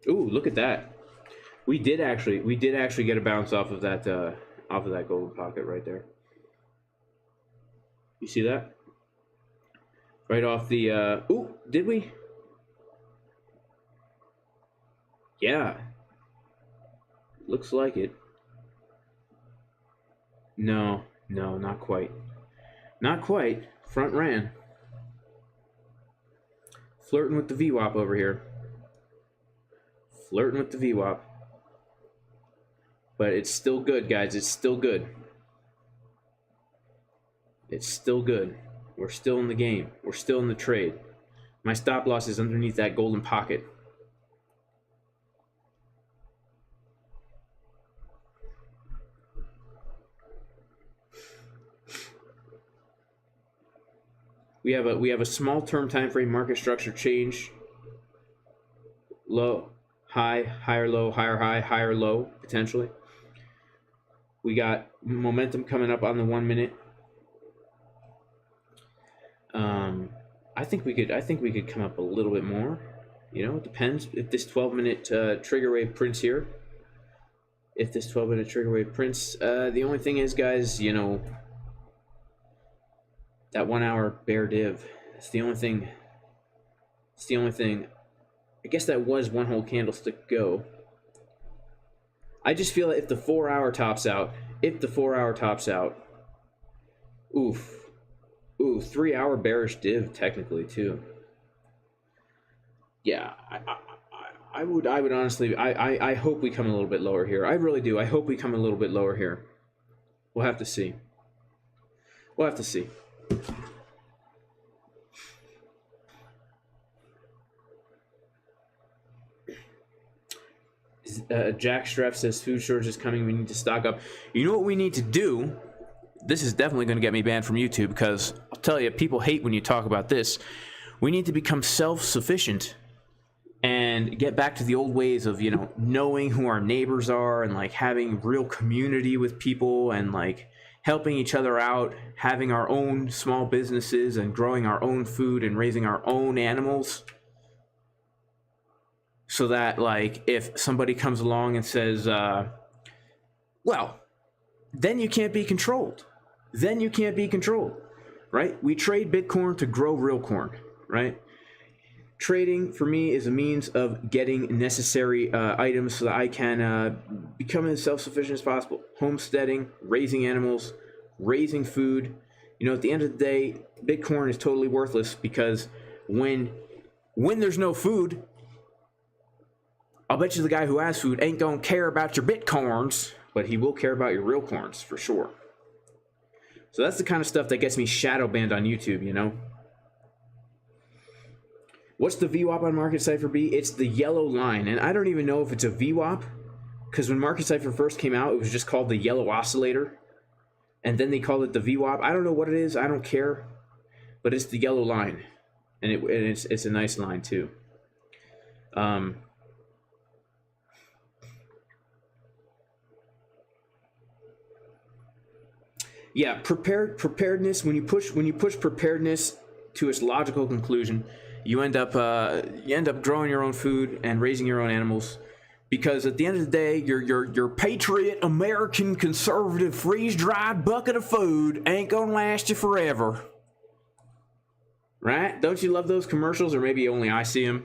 S1: Ooh, look at that. We did actually get a bounce off of that golden pocket right there. You see that? Right off the ooh, did we? Yeah. Looks like it. No, not quite. Not quite. Front ran. Flirting with the VWAP over here. Flirting with the VWAP. But it's still good, guys. It's still good. It's still good. We're still in the game. We're still in the trade. My stop loss is underneath that golden pocket. We have a small term time frame market structure change. Low, high, higher low, higher high, higher low, potentially. We got momentum coming up on the 1 minute. I think we could come up a little bit more. You know, it depends if this 12-minute trigger wave prints here. If this 12-minute trigger wave prints, the only thing is, guys, you know, that 1 hour bear div. It's the only thing. It's the only thing. I guess that was one whole candlestick go. I just feel like if the 4 hour tops out, oof. Ooh, 3 hour bearish div technically too. Yeah, I would honestly, I hope we come a little bit lower here. I really do. I hope we come a little bit lower here. We'll have to see. We'll have to see. Jack Streff says food shortage is coming. We need to stock up. You know what we need to do? This is definitely going to get me banned from YouTube because I'll tell you, people hate when you talk about this. We need to become self-sufficient and get back to the old ways of, you know, knowing who our neighbors are and like having real community with people and like helping each other out, having our own small businesses and growing our own food and raising our own animals. So that, like, if somebody comes along and says, well, then you can't be controlled. Then you can't be controlled, right? We trade Bitcoin to grow real corn, right? Trading, for me, is a means of getting necessary items so that I can become as self-sufficient as possible. Homesteading, raising animals, raising food. You know, at the end of the day, Bitcoin is totally worthless because when there's no food, I'll bet you the guy who has food ain't gonna care about your Bitcoins, but he will care about your real corns, for sure. So that's the kind of stuff that gets me shadow banned on YouTube, you know? What's the VWAP on Market Cipher B? It's the yellow line, and I don't even know if it's a VWAP, because when Market Cipher first came out, it was just called the yellow oscillator, and then they called it the VWAP. I don't know what it is, I don't care, but it's the yellow line, and it's a nice line, too. Yeah, preparedness. When you push preparedness to its logical conclusion, you end up growing your own food and raising your own animals, because at the end of the day, your patriot American conservative freeze-dried bucket of food ain't gonna last you forever, right? Don't you love those commercials? Or maybe only I see them.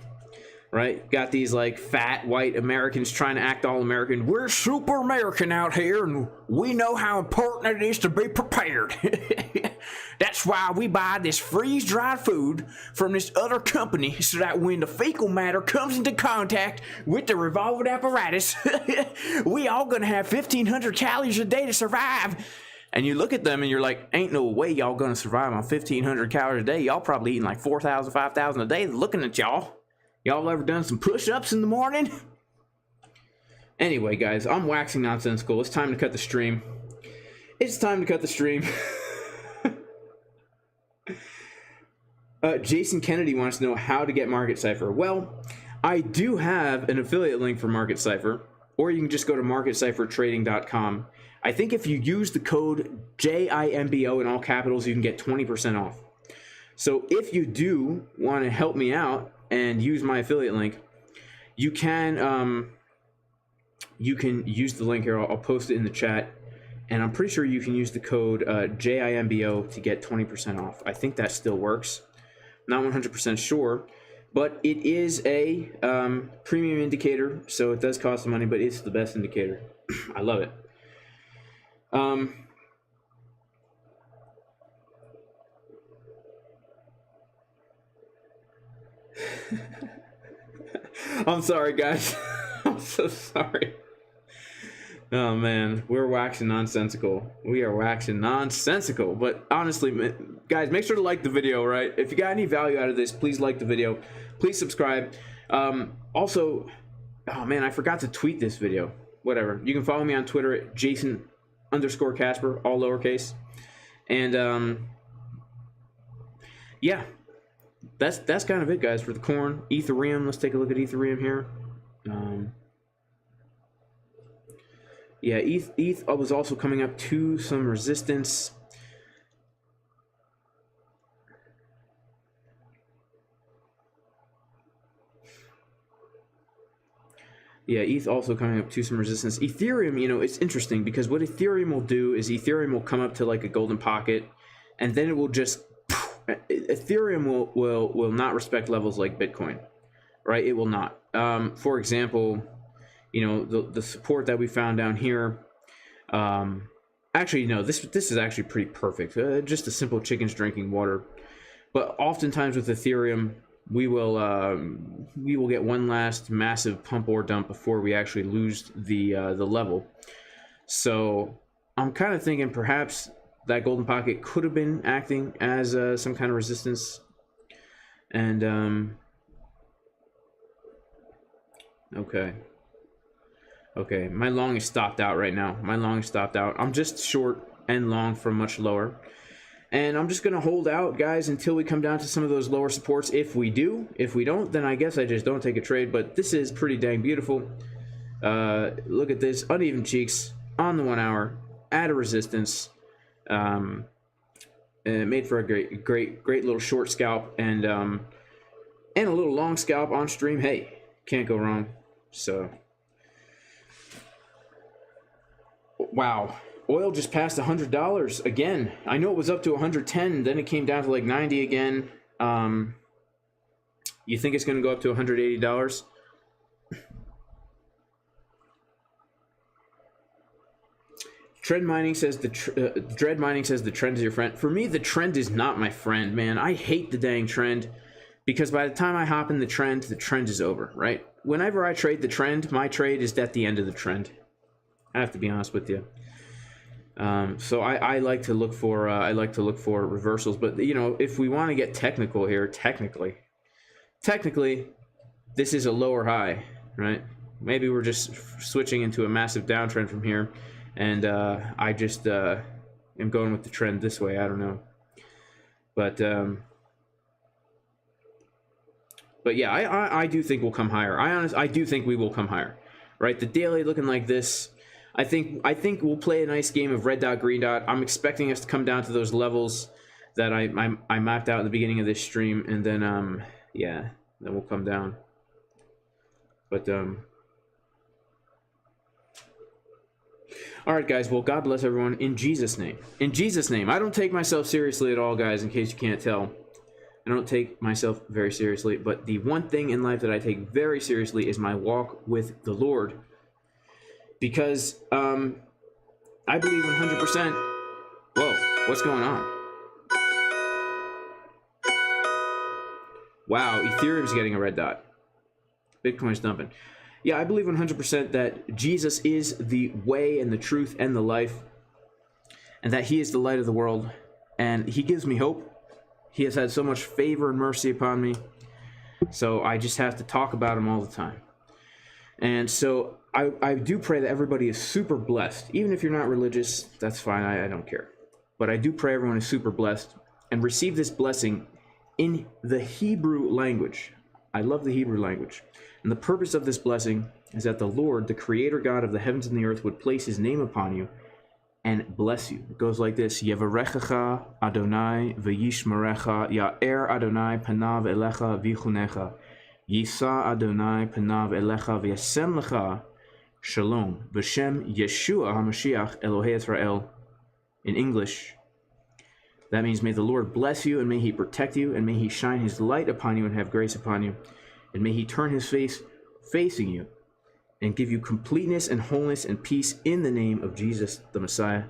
S1: Right? Got these like fat white Americans trying to act all American. We're super American out here and we know how important it is to be prepared. That's why we buy this freeze-dried food from this other company so that when the fecal matter comes into contact with the revolving apparatus, we all gonna have 1,500 calories a day to survive. And you look at them and you're like, ain't no way y'all gonna survive on 1,500 calories a day. Y'all probably eating like 4,000, 5,000 a day looking at y'all. Y'all ever done some push-ups in the morning? Anyway, guys, I'm waxing nonsensical. It's time to cut the stream. It's time to cut the stream. Jason Kennedy wants to know how to get Market Cipher. Well, I do have an affiliate link for Market Cipher, or you can just go to marketciphertrading.com. I think if you use the code JIMBO in all capitals, you can get 20% off. So if you do want to help me out and use my affiliate link, you can use the link here. I'll post it in the chat, and I'm pretty sure you can use the code JIMBO to get 20% off. I think that still works. Not 100% sure, but it is a premium indicator, so it does cost some money, but it's the best indicator. I love it. I'm sorry, guys. I'm so sorry. Oh man, we're waxing nonsensical. We are waxing nonsensical. But honestly, guys, make sure to like the video, right? If you got any value out of this, please like the video. Please subscribe. Also, oh man, I forgot to tweet this video. Whatever. You can follow me on Twitter at Jason_Casper, all lowercase. And yeah, that's kind of it, guys, for the corn. Ethereum. Let's take a look at Ethereum here. Yeah, ETH was also coming up to some resistance. Yeah, ETH also coming up to some resistance. Ethereum, you know, it's interesting because what Ethereum will do is Ethereum will come up to like a golden pocket, and then it will just Ethereum will not respect levels like Bitcoin, right? It will not. For example, you know, the support that we found down here. Actually, no, this is actually pretty perfect. Just a simple chickens drinking water. But oftentimes with Ethereum, we will get one last massive pump or dump before we actually lose the level. So I'm kind of thinking perhaps that golden pocket could have been acting as some kind of resistance. And okay, my long is stopped out right now. My long is stopped out. I'm just short and long from much lower. And I'm just going to hold out, guys, until we come down to some of those lower supports. If we do, if we don't, then I guess I just don't take a trade. But this is pretty dang beautiful. Look at this. Uneven cheeks on the 1 hour at a resistance. And it made for a great little short scalp. And a little long scalp on stream. Hey, can't go wrong. So, wow. Oil just passed $100 again. I know it was up to 110, then it came down to like 90 again. You think it's going to go up to $180? Dread Mining says Dread Mining says the trend is your friend. For me, the trend is not my friend, man. I hate the dang trend because by the time I hop in the trend is over, right? Whenever I trade the trend, my trade is at the end of the trend. I have to be honest with you. So I like to look for reversals, but you know, if we want to get technical here, technically this is a lower high, right? Maybe we're just switching into a massive downtrend from here, and I just am going with the trend this way. I don't know, but yeah, I do think we'll come higher. I do think we will come higher, right? The daily looking like this. I think we'll play a nice game of red dot, green dot. I'm expecting us to come down to those levels that I mapped out at the beginning of this stream, and then yeah, then we'll come down. But all right, guys. Well, God bless everyone in Jesus' name. In Jesus' name. I don't take myself seriously at all, guys. In case you can't tell, I don't take myself very seriously. But the one thing in life that I take very seriously is my walk with the Lord. Because I believe 100%. Whoa, what's going on? Wow, Ethereum's getting a red dot. Bitcoin's dumping. Yeah, I believe 100% that Jesus is the way and the truth and the life, and that he is the light of the world, and he gives me hope. He has had so much favor and mercy upon me, so I just have to talk about him all the time. And so I do pray that everybody is super blessed. Even if you're not religious, that's fine. I don't care. But I do pray everyone is super blessed and receive this blessing in the Hebrew language. I love the Hebrew language. And the purpose of this blessing is that the Lord, the creator God of the heavens and the earth, would place his name upon you and bless you. It goes like this. Yevarechecha Adonai v'yishmerecha ya'er Adonai panav elecha v'chunecha. Yisa Adonai panav elecha v'yasem lecha shalom v'shem Yeshua HaMashiach Elohei Israel. In English, that means may the Lord bless you, and may he protect you, and may he shine his light upon you and have grace upon you, and may he turn his face facing you and give you completeness and wholeness and peace in the name of Jesus the Messiah.